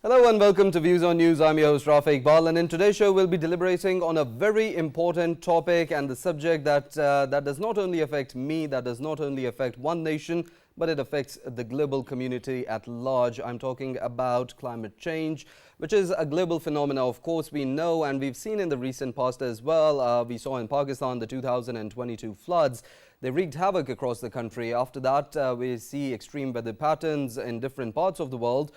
Hello and welcome to Views on News. I'm your host Rafae Iqbal, and in today's show we'll be deliberating on a very important topic and the subject that does not only affect me, that does not only affect one nation, but it affects the global community at large. I'm talking about climate change, which is a global phenomenon. Of course, we know and we've seen in the recent past as well. We saw in Pakistan the 2022 floods. They wreaked havoc across the country. After that, we see extreme weather patterns in different parts of the world.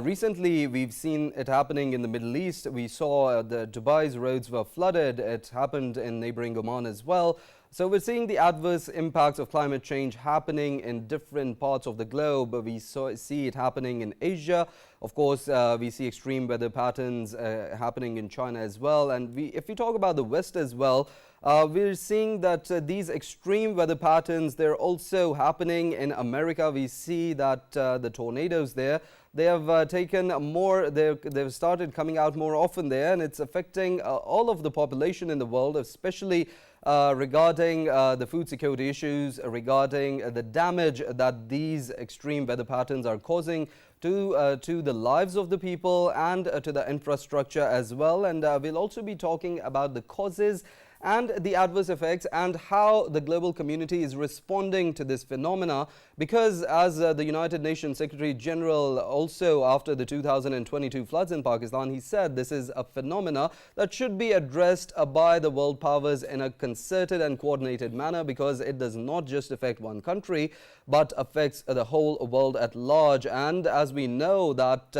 Recently, we've seen it happening in the Middle East. We saw the Dubai's roads were flooded. It happened in neighboring Oman as well. So we're seeing the adverse impacts of climate change happening in different parts of the globe. We see it happening in Asia. Of course, we see extreme weather patterns happening in China as well. And if we talk about the West as well, we're seeing that these extreme weather patterns, they're also happening in America. We see that the tornadoes there, they have taken more, they've started coming out more often there, and it's affecting all of the population in the world, especially regarding the food security issues, regarding the damage that these extreme weather patterns are causing to the lives of the people and to the infrastructure as well. And we'll also be talking about the causes and the adverse effects and how the global community is responding to this phenomena, because as the United Nations Secretary General also after the 2022 floods in Pakistan, he said this is a phenomena that should be addressed by the world powers in a concerted and coordinated manner, because it does not just affect one country but affects the whole world at large. And as we know that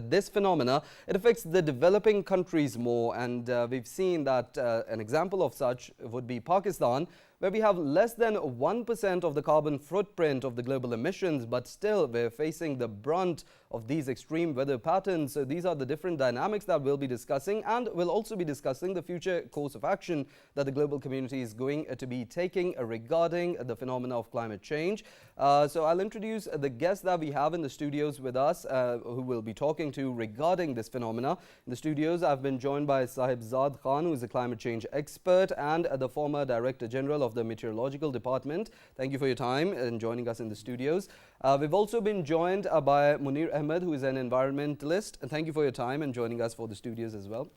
this phenomena, it affects the developing countries more, and we've seen that an example of such would be Pakistan, where we have less than 1% of the carbon footprint of the global emissions, but still we're facing the brunt of these extreme weather patterns. So these are the different dynamics that we'll be discussing, and we'll also be discussing the future course of action that the global community is going to be taking regarding the phenomena of climate change. So I'll introduce the guests that we have in the studios with us, who will be talking to regarding this phenomena. In the studios, I've been joined by Sahibzad Khan, who is a climate change expert and the former Director General of the Meteorological Department. Thank you for your time and joining us in the studios. We've also been joined by Munir Ahmad, who is an environmentalist. And thank you for your time and joining us for the studios as well.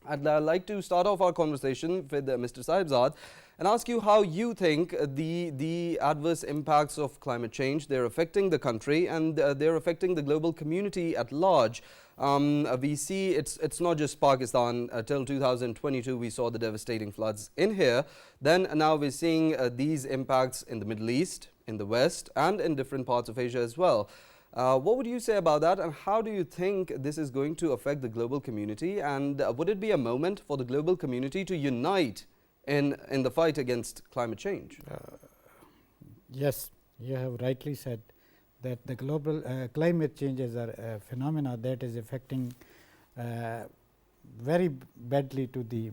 I'd like to start off our conversation with Mr. Sahibzad and ask you how you think the adverse impacts of climate change, they're affecting the country and they're affecting the global community at large. We see it's not just Pakistan. Till 2022 we saw the devastating floods in here. Then now we're seeing these impacts in the Middle East, in the West, and in different parts of Asia as well. What would you say about that, and how do you think this is going to affect the global community, and would it be a moment for the global community to unite in the fight against climate change? Yes, you have rightly said that the global climate changes are a phenomena that is affecting very badly to the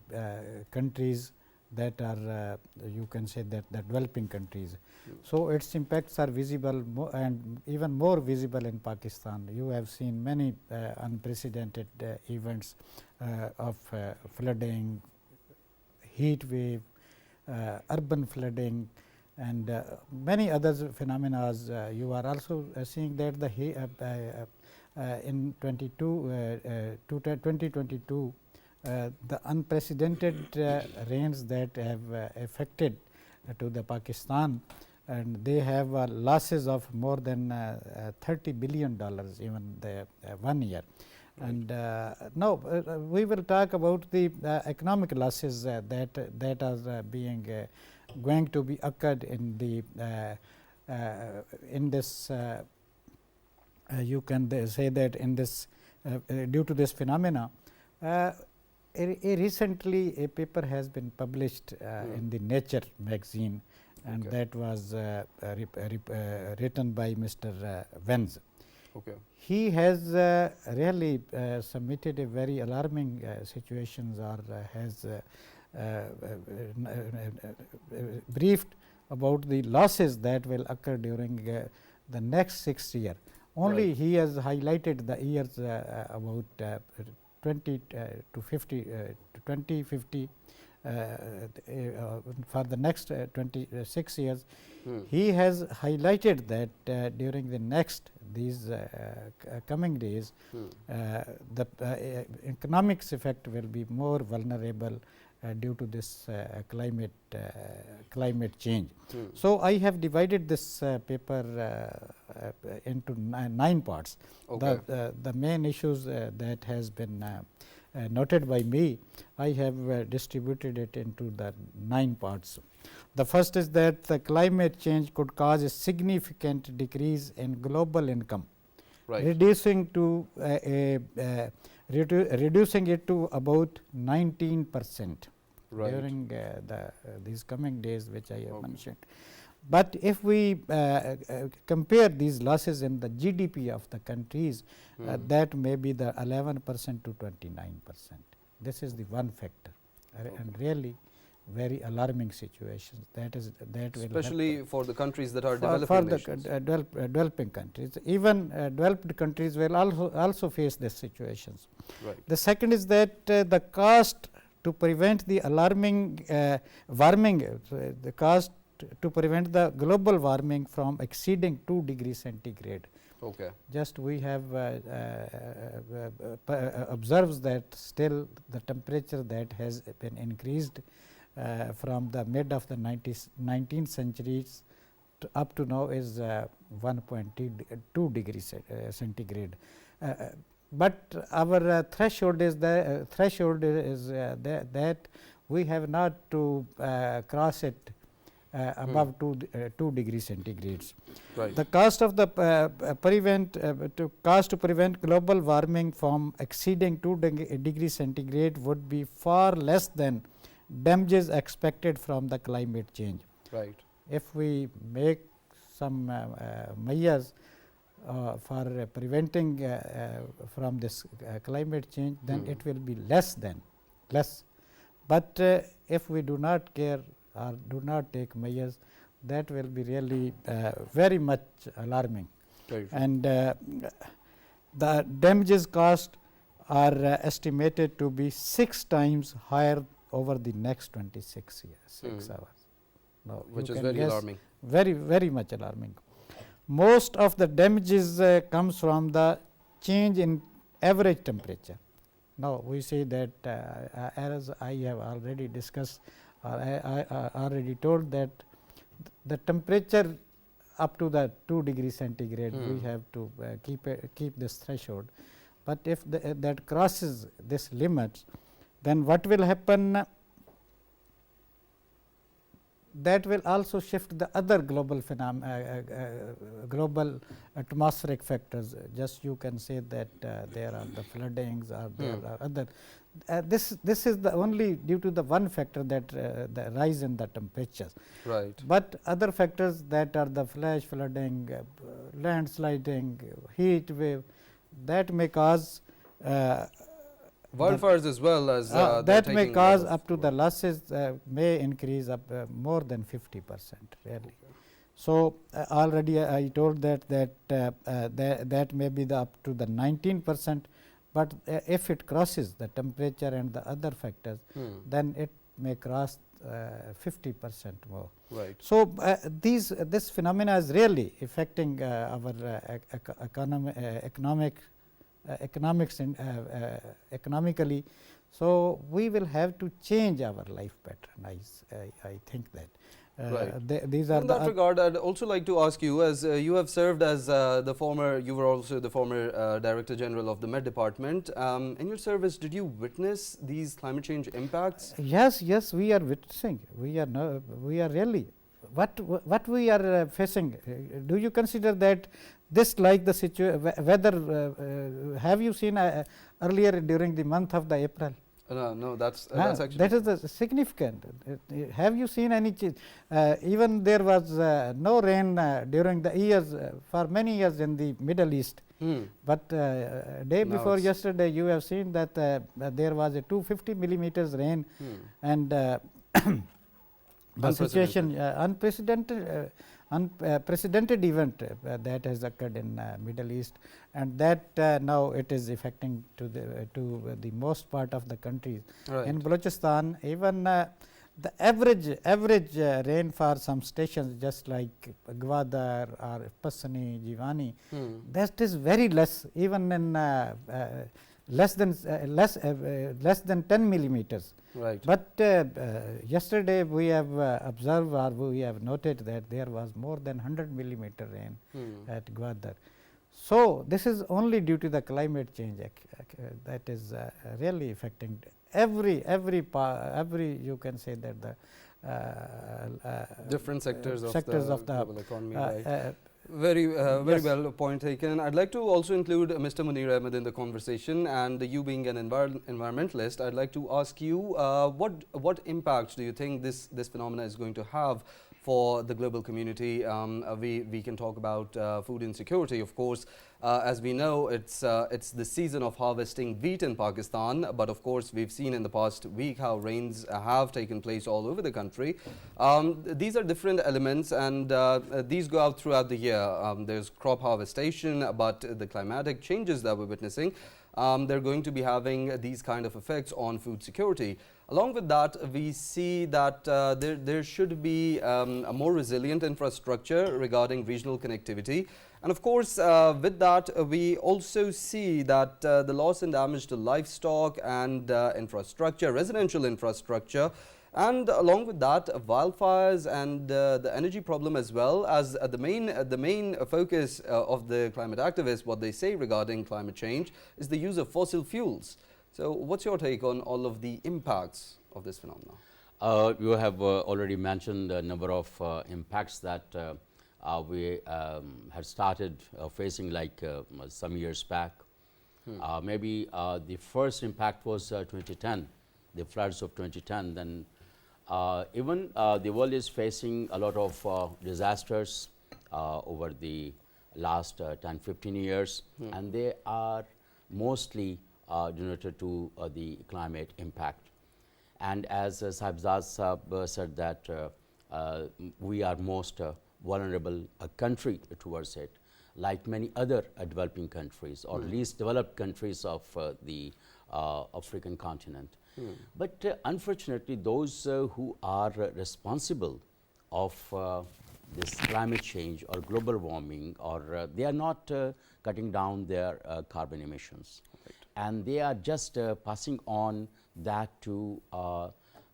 countries that are you can say that the developing countries. So its impacts are visible and even more visible in Pakistan. You have seen many unprecedented events of flooding, heat wave, urban flooding, and many other phenomena. You are also seeing that the in 2022 the unprecedented rains that have affected to the Pakistan, and they have losses of more than $30 billion even the 1 year. Right. And now we will talk about the economic losses that are being going to be occurred in the in this you can say that in this due to this phenomena. Recently a paper has been published in the Nature magazine, and that was written by Mr. Venz. He has really submitted a very alarming situations, or has briefed about the losses that will occur during the next 6 years. Only he has highlighted the years about 2050 for the next 26 years, he has highlighted that during the next these coming days, the economics effect will be more vulnerable due to this climate change. So, I have divided this paper into 9 parts. Okay. The main issues that has been noted by me, I have distributed it into the 9 parts. The first is that the climate change could cause a significant decrease in global income, reducing it to about 19% during these coming days, which I have mentioned. But if we compare these losses in the GDP of the countries, that may be the 11% to 29%. This is the one factor, and really very alarming situations. That will especially for the countries that are developing for nations. the developing countries. Even developed countries will also face these situations. The second is that the cost to prevent the alarming warming, the cost to prevent the global warming from exceeding 2 degrees centigrade. Okay. Just we have observed that still the temperature that has been increased from the mid of the 19th centuries up to now is 1.2 degrees centigrade. But our threshold is that we have not to cross it above 2 degrees centigrades. The cost of the to prevent global warming from exceeding 2 degrees centigrade would be far less than damages expected from the climate change. If we make some measures for preventing from this climate change, then it will be less. But if we do not care or do not take measures, that will be really very much alarming. And the damages cost are estimated to be 6 times higher over the next 26 years, 6 hours. Now, which is very alarming. Very much alarming. Most of the damages comes from the change in average temperature. Now, we say that as I have already discussed, I already told that the temperature up to the 2 degrees centigrade we have to keep this threshold. But if that crosses this limit, then what will happen? That will also shift the other global global atmospheric factors. Just you can say that there are the floodings or there are other. This is the only due to the one factor that the rise in the temperatures. But other factors that are the flash flooding, landsliding, heat wave, that may cause wildfires as well as that may cause up to the losses may increase up more than 50% really. So, already I told that that may be the up to the 19%, but if it crosses the temperature and the other factors, then it may cross 50% more. So, this phenomena is really affecting our economically. So, we will have to change our life pattern. I think that. These are in that regard, I'd also like to ask you, as you have served as you were also the former Director General of the Met Department. In your service, did you witness these climate change impacts? Yes, we are witnessing. We are really what we are facing. Do you consider that this like the weather? Have you seen earlier during the month of the April? No, that's actually that is the significant. Have you seen any change? Even there was no rain during the years for many years in the Middle East. But day before yesterday, you have seen that there was a 250 millimeters rain, and the situation unprecedented. unprecedented event that has occurred in Middle East, and that now it is affecting to the most part of the countries. Right. In Balochistan, even the average rain for some stations, just like Gwadar or Pasani, Jivani, that is very less, even in less than 10 millimeters. Right. But yesterday we have observed, or we have noted that there was more than 100 millimeter rain at Gwadar. So this is only due to the climate change that is really affecting every you can say that the different sectors of the global economy. Right. Very well point taken. I'd like to also include Mr. Munir Ahmad in the conversation, and you being an environmentalist, I'd like to ask you what impact do you think this phenomena is going to have for the global community? We can talk about food insecurity, of course. As we know, it's the season of harvesting wheat in Pakistan, but of course we've seen in the past week how rains have taken place all over the country. These are different elements, and these go out throughout the year. There's crop harvestation, but the climatic changes that we're witnessing, they're going to be having these kind of effects on food security. Along with that, we see that there should be a more resilient infrastructure regarding regional connectivity. And of course, with that, we also see that the loss and damage to livestock and infrastructure, residential infrastructure, and along with that, wildfires and the energy problem as well, as the main focus of the climate activists, what they say regarding climate change, is the use of fossil fuels. So what's your take on all of the impacts of this phenomenon? You have already mentioned a number of impacts that we had started facing like some years back. Maybe the first impact was 2010, the floods of 2010. Then even the world is facing a lot of disasters over the last 10-15 years, and they are mostly related to the climate impact. And as Sahibzad said that we are most vulnerable country towards it, like many other developing countries or least developed countries of the African continent. But unfortunately, those who are responsible of this climate change or global warming, or they are not cutting down their carbon emissions. And they are just passing on that to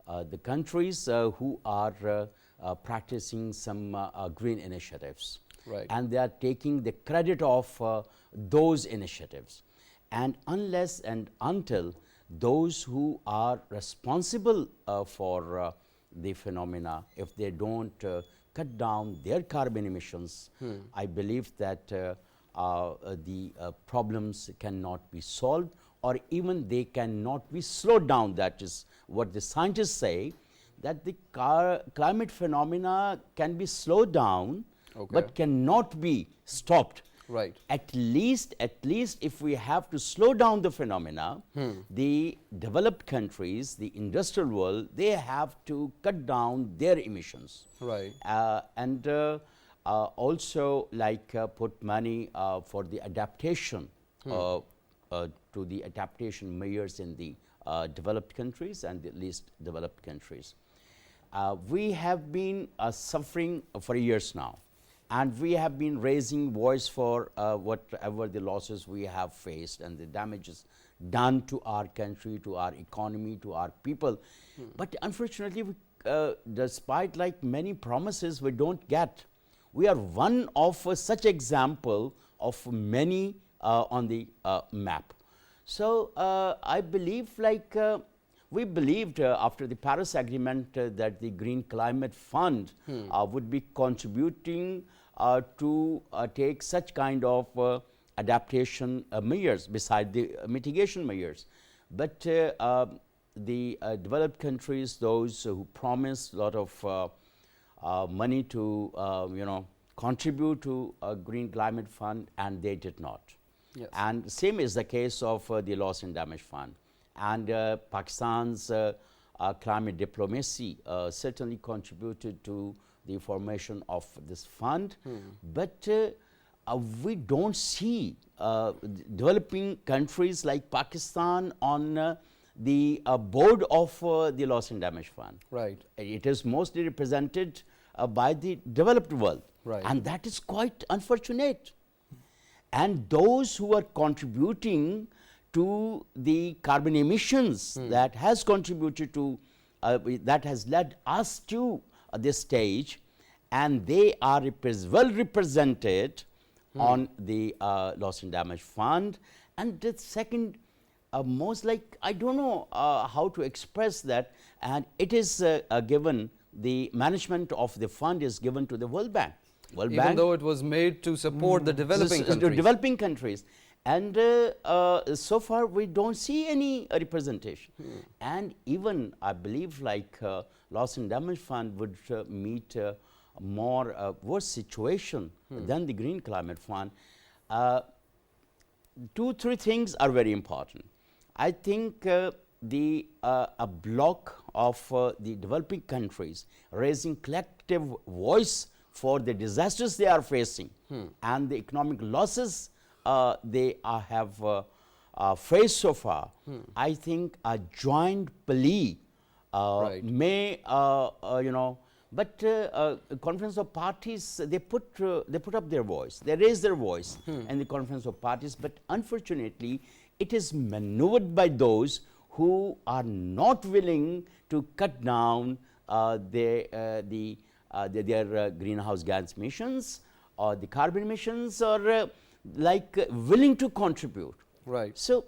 the countries who are practicing some green initiatives. Right. And they are taking the credit of those initiatives. And unless and until those who are responsible for the phenomena, if they don't cut down their carbon emissions, I believe that the problems cannot be solved, or even they cannot be slowed down. That is what the scientists say, that the climate phenomena can be slowed down, but cannot be stopped. Right. At least if we have to slow down the phenomena, the developed countries, the industrial world, they have to cut down their emissions. Right. And also like put money for the adaptation to the adaptation measures in the developed countries and the least developed countries. We have been suffering for years now, and we have been raising voice for whatever the losses we have faced and the damages done to our country, to our economy, to our people. But unfortunately, we, despite like many promises, we don't get. We are one of such example of many on the map. So I believe like we believed after the Paris Agreement that the Green Climate Fund would be contributing to take such kind of adaptation measures beside the mitigation measures. But the developed countries, those who promised a lot of money to contribute to a Green Climate Fund, and they did not. Yes. And same is the case of the Loss and Damage Fund. And Pakistan's climate diplomacy certainly contributed to the formation of this fund, but we don't see developing countries like Pakistan on the board of the loss and damage fund. Right. It is mostly represented by the developed world, Right. and that is quite unfortunate. And those who are contributing to the carbon emissions that has contributed to, that has led us to this stage, and they are well represented on the loss and damage fund. And the second, most like, I don't know how to express that, and it is given, the management of the fund is given to the World Bank. Even though it was made to support the developing countries. The developing countries. And so far we don't see any representation. And even I believe like loss and damage fund would meet more worse situation than the green climate fund. 2-3 things are very important. I think a block of the developing countries raising collective voice for the disasters they are facing and the economic losses they have faced so far. I think a joint plea Right. may, but conference of parties, they put up their voice, they raise their voice in the conference of parties, but unfortunately it is maneuvered by those who are not willing to cut down their greenhouse gas emissions or the carbon emissions, or willing to contribute. Right. So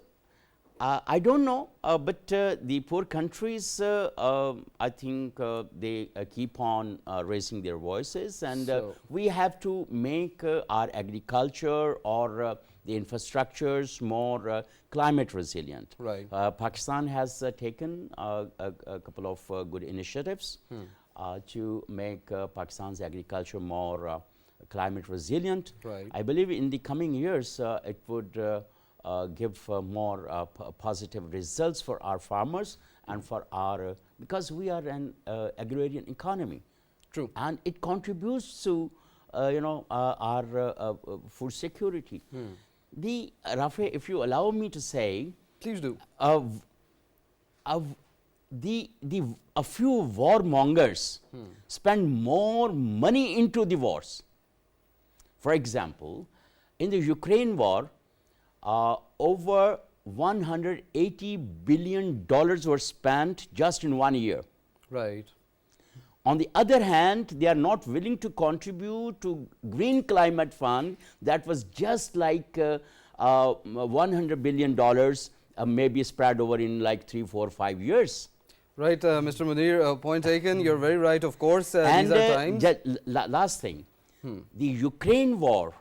I don't know, but the poor countries, I think they keep on raising their voices, and we have to make our agriculture or the infrastructures more climate resilient. Right. Pakistan has taken a couple of good initiatives to make Pakistan's agriculture more climate resilient. Right. I believe in the coming years it would give more positive results for our farmers and for our, because we are an agrarian economy. True. And it contributes to our food security. The Rafae, if you allow me to say, Please do. a few warmongers spend more money into the wars. For example, in the Ukraine war, over $180 billion were spent just in 1 year. Right. On the other hand, they are not willing to contribute to Green Climate Fund that was just like $100 billion, maybe spread over in like 3, 4, 5 years. Right, Mr. Munir, point taken. You're very right, of course. And these are times. last thing, the Ukraine war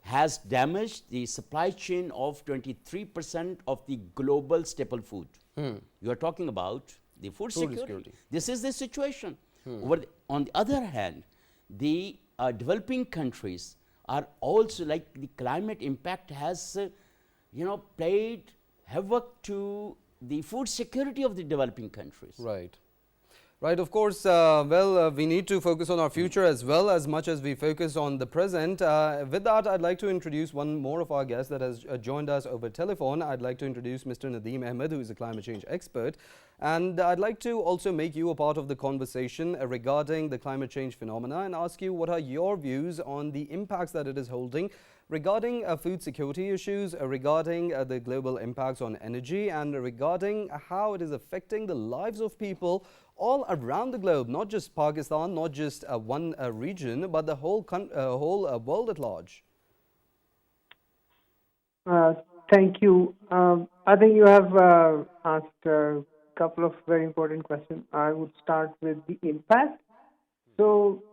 has damaged the supply chain of 23% of the global staple food. You are talking about the food security. This is the situation. On the other hand, the developing countries are also, like, the climate impact has played havoc to the food security of the developing countries. Right. Right, of course, we need to focus on our future as well, as much as we focus on the present. With that, I'd like to introduce one more of our guests that has joined us over telephone. I'd like to introduce Mr. Nadeem Ahmed, who is a climate change expert. And I'd like to also make you a part of the conversation regarding the climate change phenomena and ask you what are your views on the impacts that it is holding regarding food security issues, regarding the global impacts on energy, and regarding how it is affecting the lives of people all around the globe, not just Pakistan, not just one region, but the whole world at large. Thank you. I think you have asked a couple of very important questions. I would start with the impact. So,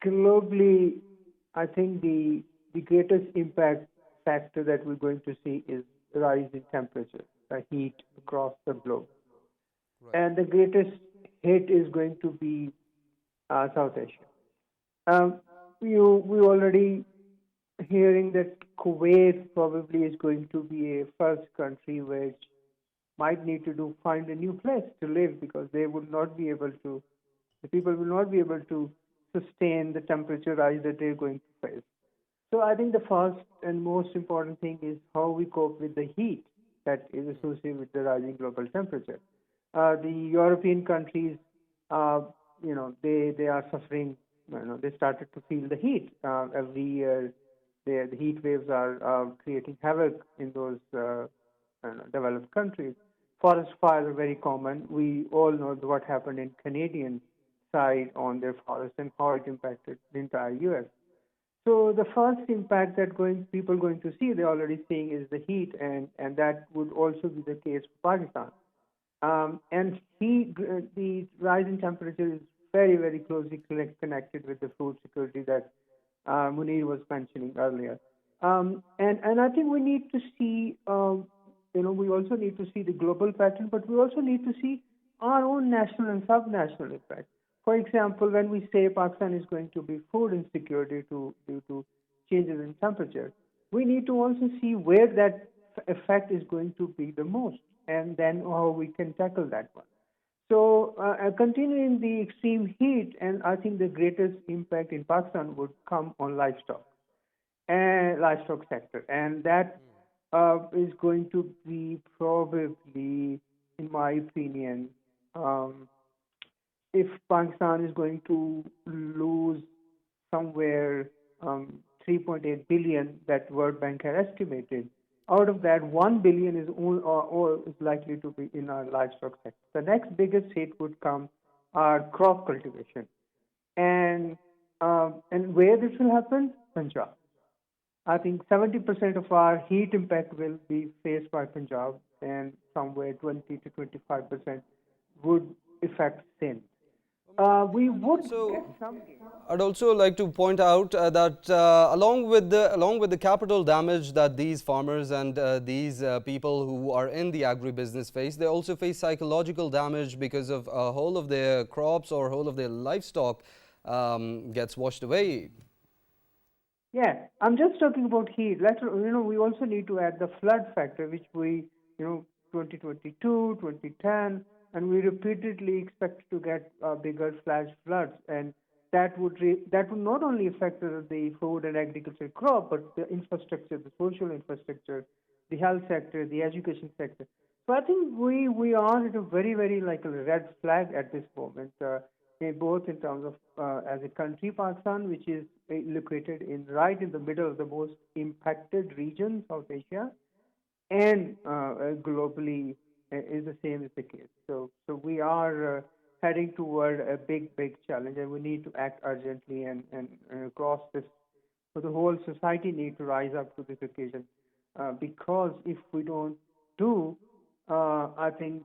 globally, I think the greatest impact factor that we're going to see is the rise in temperature, the heat across the globe. Right. And the greatest hit is going to be South Asia. We already hearing that Kuwait probably is going to be a first country which might need to find a new place to live, because they would not be able to, the people will not be able to sustain the temperature rise that they're going to face. So I think the first and most important thing is how we cope with the heat that is associated with the rising global temperature. The European countries, they are suffering. They started to feel the heat every year. The heat waves are creating havoc in those developed countries. Forest fires are very common. We all know what happened in Canadian side on their forest and how it impacted the entire U.S. So the first impact that people going to see, they're already seeing, is the heat, and that would also be the case for Pakistan. And the rise in temperature is very, very closely connected with the food security that Munir was mentioning earlier. And I think we need to see, we also need to see the global pattern, but we also need to see our own national and sub-national effect. For example, when we say Pakistan is going to be food insecurity due to changes in temperature, we need to also see where that effect is going to be the most, and then how we can tackle that one. So continuing the extreme heat, and I think the greatest impact in Pakistan would come on livestock sector, and that is going to be probably, in my opinion, if Pakistan is going to lose somewhere 3.8 billion that World Bank had estimated, out of that 1 billion is likely to be in our livestock sector. The next biggest hit would come our crop cultivation, and where this will happen, Punjab. I think 70% of our heat impact will be faced by Punjab, and somewhere 20 to 25% would affect Sindh. We would get some gain. I'd also like to point out that along with the capital damage that these farmers and these people who are in the agribusiness face, they also face psychological damage because of whole of their crops or whole of their livestock gets washed away. Yeah, I'm just talking about heat. We also need to add the flood factor, which we, 2022, 2010, and we repeatedly expect to get bigger flash floods, and that would not only affect the food and agriculture crop, but the infrastructure, the social infrastructure, the health sector, the education sector. So I think we are at a very, very like a red flag at this moment, both in terms of as a country, Pakistan, which is located right in the middle of the most impacted region, South Asia, and globally is the same as the case. So we are heading toward a big challenge, and we need to act urgently and cross this. So the whole society need to rise up to this occasion, because if we don't do, I think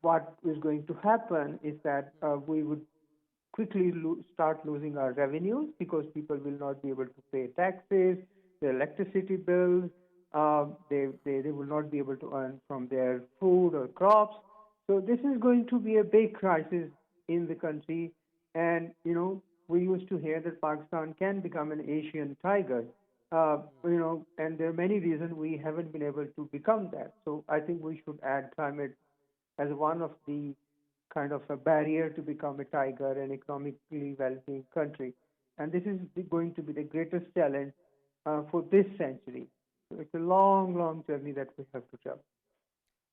what is going to happen is that we would quickly start losing our revenues, because people will not be able to pay taxes, their electricity bills, they will not be able to earn from their food or crops. So this is going to be a big crisis in the country, and we used to hear that Pakistan can become an Asian tiger, and there are many reasons we haven't been able to become that. So I think we should add climate as one of the kind of a barrier to become a tiger and economically well-being country. And this is going to be the greatest challenge for this century. So it's a long journey that we have to travel.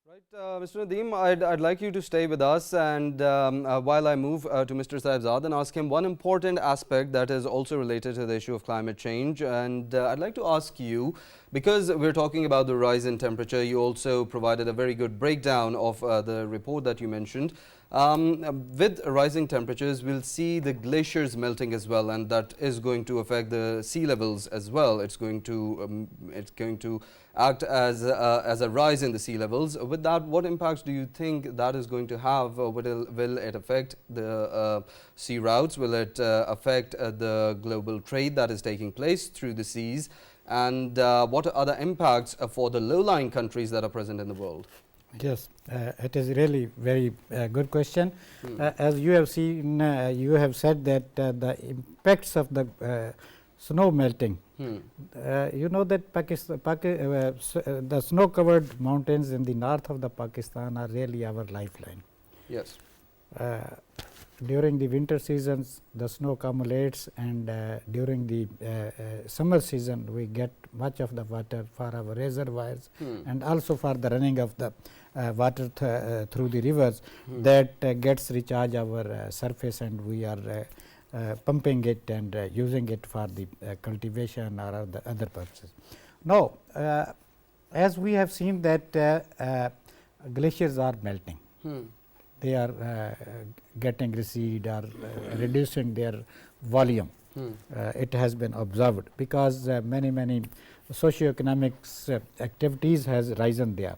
Right, Mr. Nadeem, I'd like you to stay with us, and while I move to Mr. Sahibzad and ask him one important aspect that is also related to the issue of climate change. And I'd like to ask you, because we're talking about the rise in temperature, you also provided a very good breakdown of the report that you mentioned. With rising temperatures, we'll see the glaciers melting as well, and that is going to affect the sea levels as well. It's going to act as a rise in the sea levels. With that, what impacts do you think that is going to have? Will it affect the sea routes? Will it affect the global trade that is taking place through the seas? And what are the impacts for the low-lying countries that are present in the world? Yes, it is really very good question. As you have seen, you have said that the impacts of the snow melting. You know that the snow-covered mountains in the north of the Pakistan are really our lifeline. Yes. during the winter seasons the snow accumulates, and during the summer season we get much of the water for our reservoirs and also for the running of the water through the rivers that gets recharge our surface, and we are pumping it and using it for the cultivation or other purposes. Now, as we have seen that glaciers are melting, they are getting recede or reducing their volume. It has been observed because many socioeconomic activities has risen there.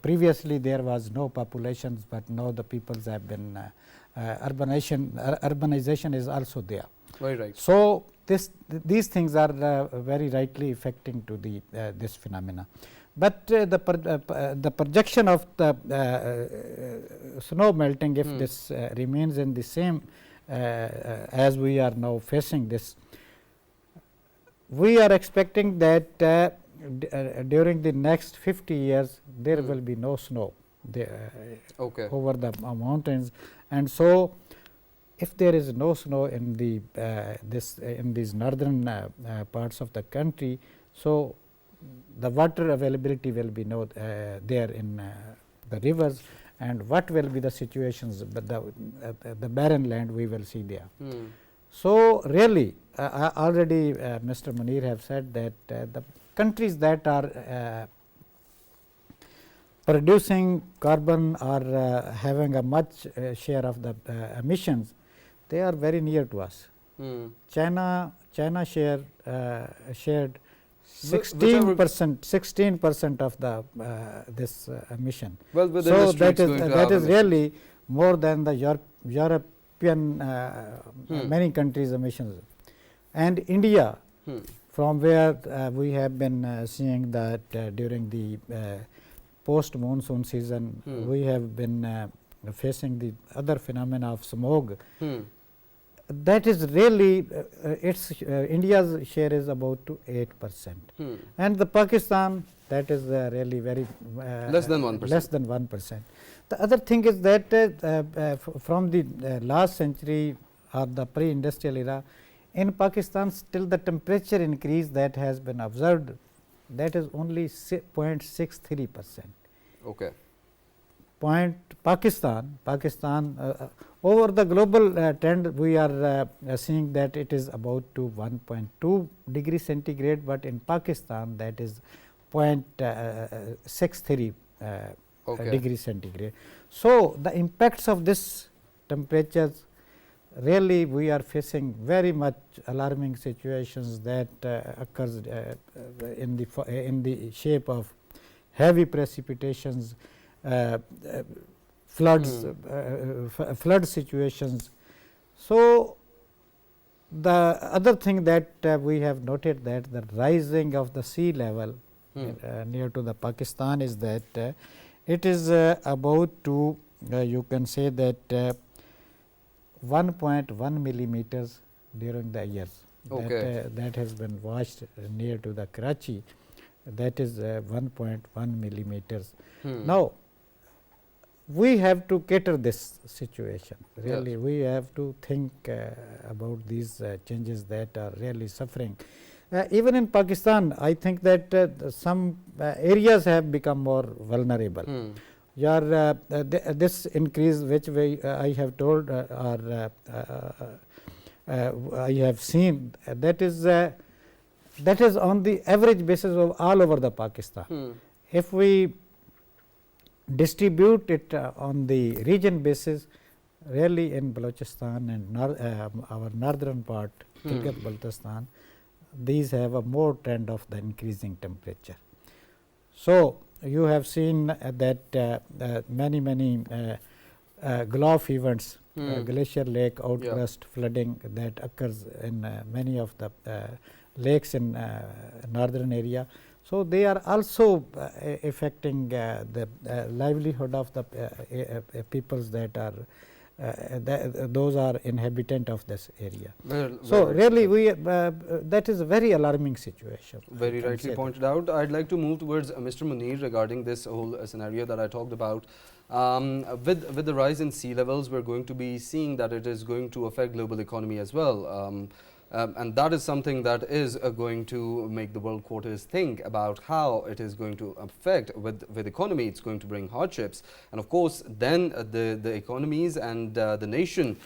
Previously there was no populations, but now the peoples have been urbanization is also there. Very right. So these things are very rightly affecting to the this phenomena. But the projection of the snow melting, if this remains in the same as we are now facing this, we are expecting that during the next 50 years there will be no snow over the mountains. And so if there is no snow in the in these northern parts of the country, so the water availability will be there in the rivers, and what will be the situations, but the barren land we will see there. So really already Mr. Munir have said that the countries that are producing carbon or having a much share of the emissions, they are very near to us. China shared 16% of the this emission. Well, with so that is really more than the European many countries' emissions. And India, from where we have been seeing that during the post monsoon season we have been facing the other phenomena of smog. That is really India's share is about to 8%, and the Pakistan, that is really very less than 1%. Less than 1%. The other thing is that from the last century or the pre-industrial era, in Pakistan still the temperature increase that has been observed, that is only 0.63%. Okay. Pakistan over the global trend we are seeing that it is about to 1.2 degree centigrade, but in Pakistan that is 0.63 degree centigrade. So the impacts of this temperatures, really we are facing very much alarming situations that occurs in the shape of heavy precipitations, floods, flood situations. So the other thing that we have noted that the rising of the sea level near to the Pakistan is that it is about to you can say that 1.1 millimeters during the years. That has been watched near to the Karachi, that is 1.1 millimeters. Now we have to cater this situation, really we have to think about these changes that are really suffering. Even in Pakistan, I think that some areas have become more vulnerable. This increase which I have told or I have seen, that is on the average basis of all over the Pakistan. If we distribute it on the region basis, really in Balochistan and our northern part, Gilgit-Baltistan, these have a more trend of the increasing temperature. So you have seen that many Gulf events, glacier lake outburst flooding that occurs in many of the lakes in northern area. So they are also affecting the livelihood of the peoples that are those are inhabitant of this area. So really we that is a very alarming situation. Very rightly pointed out. I'd like to move towards Mr. Munir regarding this whole scenario that I talked about. With the rise in sea levels, we're going to be seeing that it is going to affect global economy as well. And that is something that is going to make the world quarters think about how it is going to affect with economy. It's going to bring hardships, and of course then the economies and the nations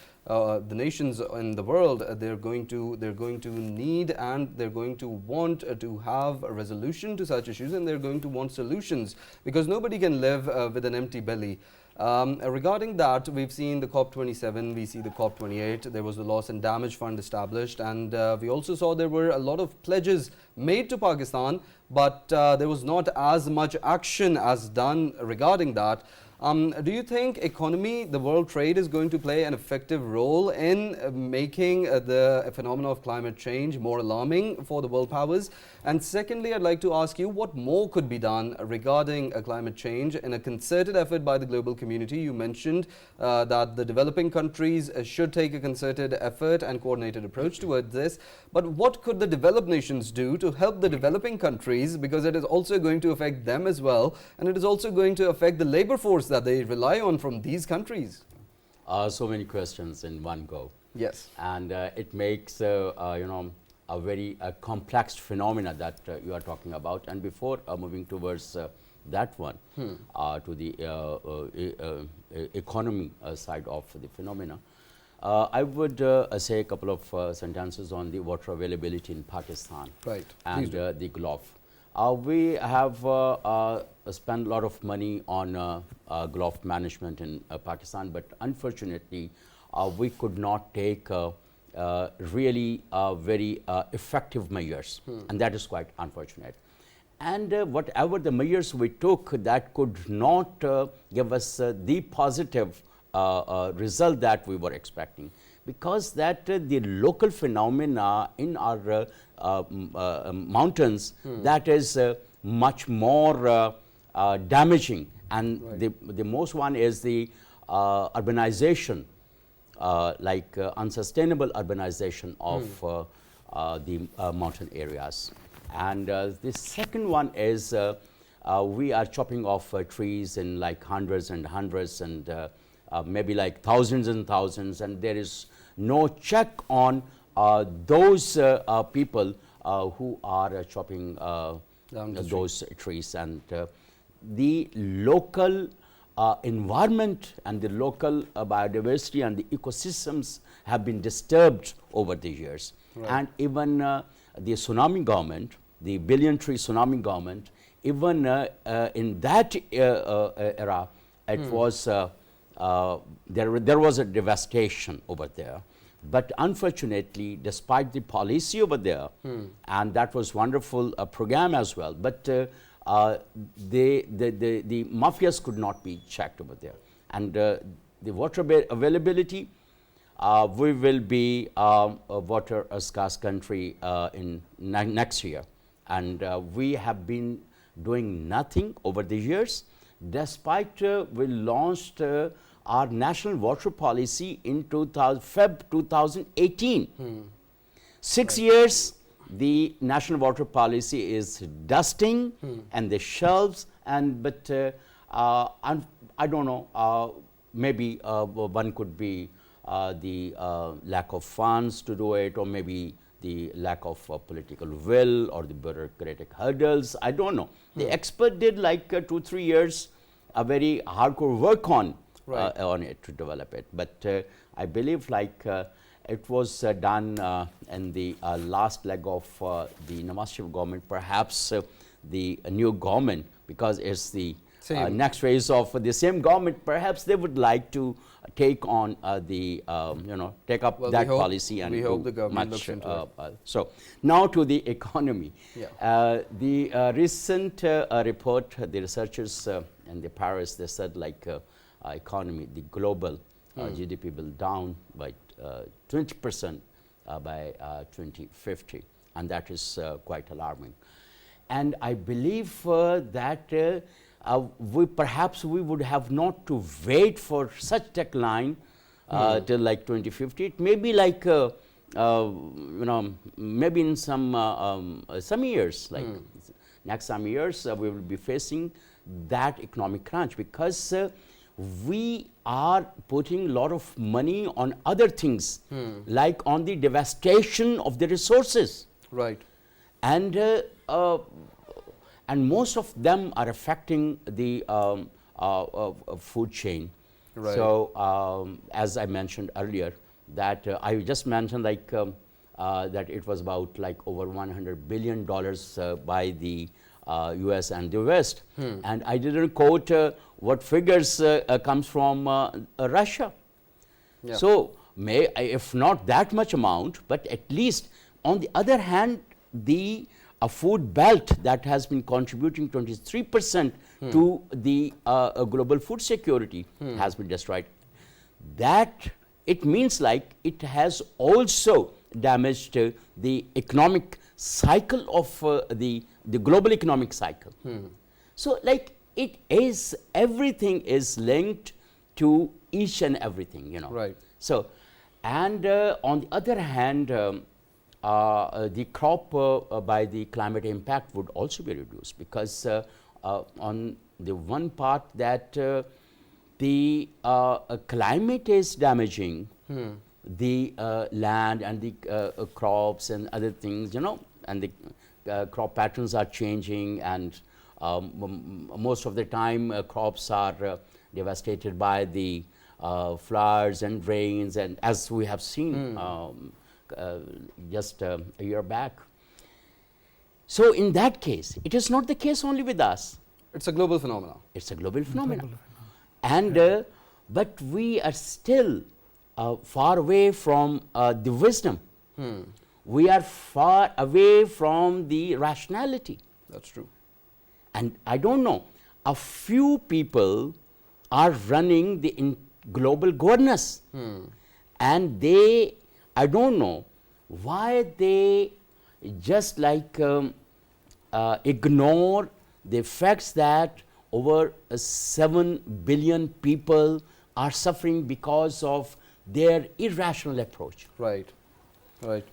in the world, they're going to need and they're going to want to have a resolution to such issues, and they're going to want solutions, because nobody can live with an empty belly. Regarding that, we've seen the COP27, we see the COP28, there was the loss and damage fund established, and we also saw there were a lot of pledges made to Pakistan, but there was not as much action as done regarding that. Do you think economy, the world trade, is going to play an effective role in making the phenomenon of climate change more alarming for the world powers? And secondly, I'd like to ask you what more could be done regarding climate change in a concerted effort by the global community. You mentioned that the developing countries should take a concerted effort and coordinated approach towards this. But what could the developed nations do to help the developing countries, because it is also going to affect them as well, and it is also going to affect the labor force that they rely on from these countries? So many questions in one go. Yes. And it makes, a very complex phenomena that you are talking about. And before moving towards that one, to the economy side of the phenomena, I would say a couple of sentences on the water availability in Pakistan, right, and the Gulf. We have spent a lot of money on Gulf management in Pakistan, but unfortunately, we could not take really very effective measures, and that is quite unfortunate. And whatever the measures we took, that could not give us the positive result that we were expecting, because that the local phenomena in our mountains, that is much more damaging, and the most one is the urbanization, like unsustainable urbanization of the mountain areas. And the second one is we are chopping off trees in like hundreds and hundreds, and maybe like thousands and thousands, and there is no check on those people who are chopping down those trees. And the local environment and the local biodiversity and the ecosystems have been disturbed over the years. Right. And even the tsunami government, the billion tree tsunami government, even in that era, it was there was a devastation over there. But unfortunately, despite the policy over there, and that was wonderful program as well, but the mafias could not be checked over there. And the water availability, we will be a water scarce country in next year. And we have been doing nothing over the years, despite we launched our national water policy in Feb 2018. 6 years, the national water policy is dusting and the shelves, and but I don't know, maybe one could be the lack of funds to do it, or maybe the lack of political will, or the bureaucratic hurdles. I don't know. The expert did like 2-3 years a very hardcore work on on it to develop it. But I believe like it was done in the last leg of the Nawaz Sharif government, perhaps the new government, because it's the next phase of the same government, perhaps they would like to take on the, take up that policy and we hope the government much. Looks into it. So now to the economy. The recent report, the researchers in the Paris, they said like economy, the global GDP will down by 20% by 2050, and that is quite alarming. And I believe that perhaps we would have not to wait for such decline till like 2050. It may be like maybe in some years, like next some years, we will be facing that economic crunch, because we are putting a lot of money on other things, like on the devastation of the resources. Right. And most of them are affecting the food chain. Right. So as I mentioned earlier, that I just mentioned like that it was about like over $100 billion by the US and the West, and I didn't quote what figures comes from Russia. Yeah. So if not that much amount, but at least on the other hand, the food belt that has been contributing 23% to the global food security has been destroyed. That it means like it has also damaged the economic cycle of the global economic cycle. So like it is, everything is linked to each and everything, you know. Right. So, and on the other hand, the crop by the climate impact would also be reduced, because on the one part that the climate is damaging the land and the crops and other things, you know, and the crop patterns are changing, and most of the time crops are devastated by the floods and rains, and as we have seen just a year back. So in that case, it is not the case only with us. It's a global phenomenon. It's a global phenomenon. And but we are still far away from the wisdom. We are far away from the rationality. That's true. And I don't know, a few people are running the global governance, and they, I don't know why they just like ignore the facts that over 7 billion people are suffering because of their irrational approach. Right, right.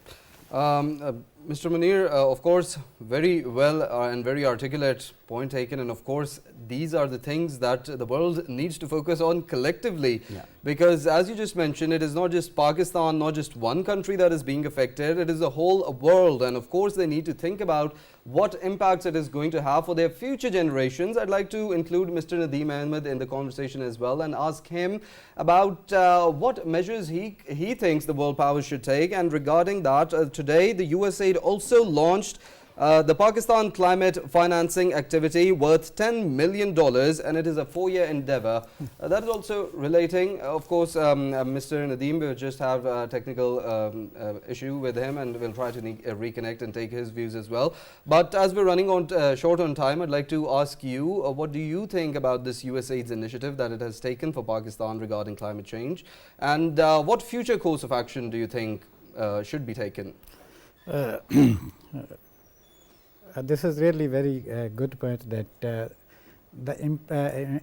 Mr. Munir, of course, very well and very articulate point taken, and of course these are the things that the world needs to focus on collectively, because as you just mentioned, it is not just Pakistan, not just one country that is being affected, it is the whole world, and of course they need to think about what impacts it is going to have for their future generations. I'd like to include Mr. Nadeem Ahmed in the conversation as well and ask him about what measures he thinks the world powers should take. And regarding that, today the USAID also launched the Pakistan Climate Financing Activity worth $10 million, and it is a 4-year endeavor. That is also relating, of course, Mr. Nadeem, we just have a technical issue with him, and we'll try to reconnect and take his views as well. But as we're running on short on time, I'd like to ask you, what do you think about this USAID's initiative that it has taken for Pakistan regarding climate change, and what future course of action do you think should be taken? This is really very good point, that the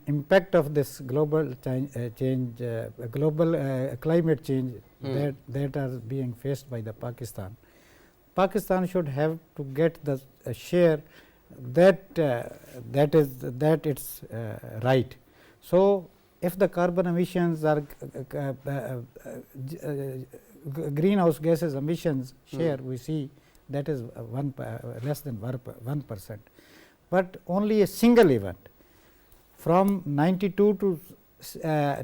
impact of this global global climate change that are being faced by the Pakistan. Pakistan should have to get the share that it's right. So if the carbon emissions are greenhouse gases emissions share, we see that is less than 1%, but only a single event from 92 to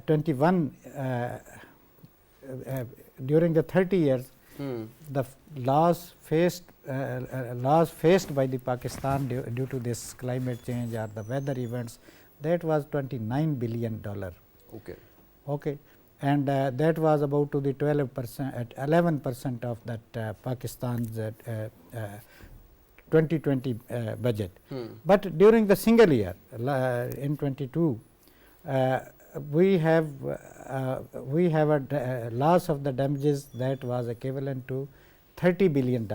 21 during the 30 years, the loss faced by the Pakistan due to this climate change or the weather events, that was $29 billion. Okay. And that was about to the 11% of that Pakistan's 2020 budget. But during the single year in 22, we have a loss of the damages that was equivalent to $30 billion.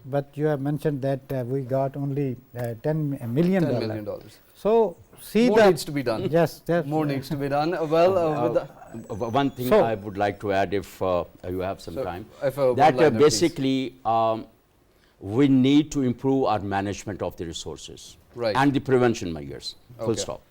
But you have mentioned that we got only $10 million. $10 million. So see More the needs to be done. Yes, More needs to be done. Well, one thing So- I would like to add, if you have some So, time, if a that one-liner, please. basically we need to improve our management of the resources Right. and the prevention measures. Full Okay. stop.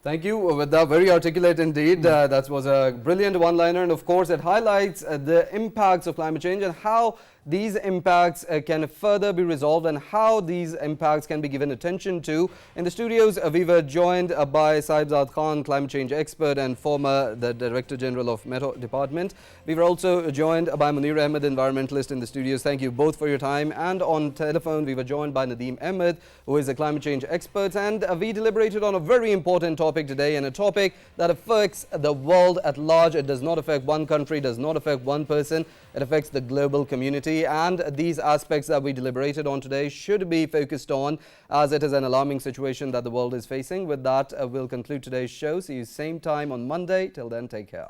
Thank you. With that, very articulate indeed. That was a brilliant one-liner, and of course, it highlights the impacts of climate change and how these impacts can further be resolved and how these impacts can be given attention to. In the studios, we were joined by Sahibzad Khan, climate change expert and former the Director General of Metro Department. We were also joined by Munir Ahmad, environmentalist, in the studios. Thank you both for your time. And on telephone, we were joined by Nadeem Ahmed, who is a climate change expert. And we deliberated on a very important topic today, and a topic that affects the world at large. It does not affect one country, does not affect one person. It affects the global community, and these aspects that we deliberated on today should be focused on, as it is an alarming situation that the world is facing. With that, we'll conclude today's show. See you same time on Monday. Till then, take care.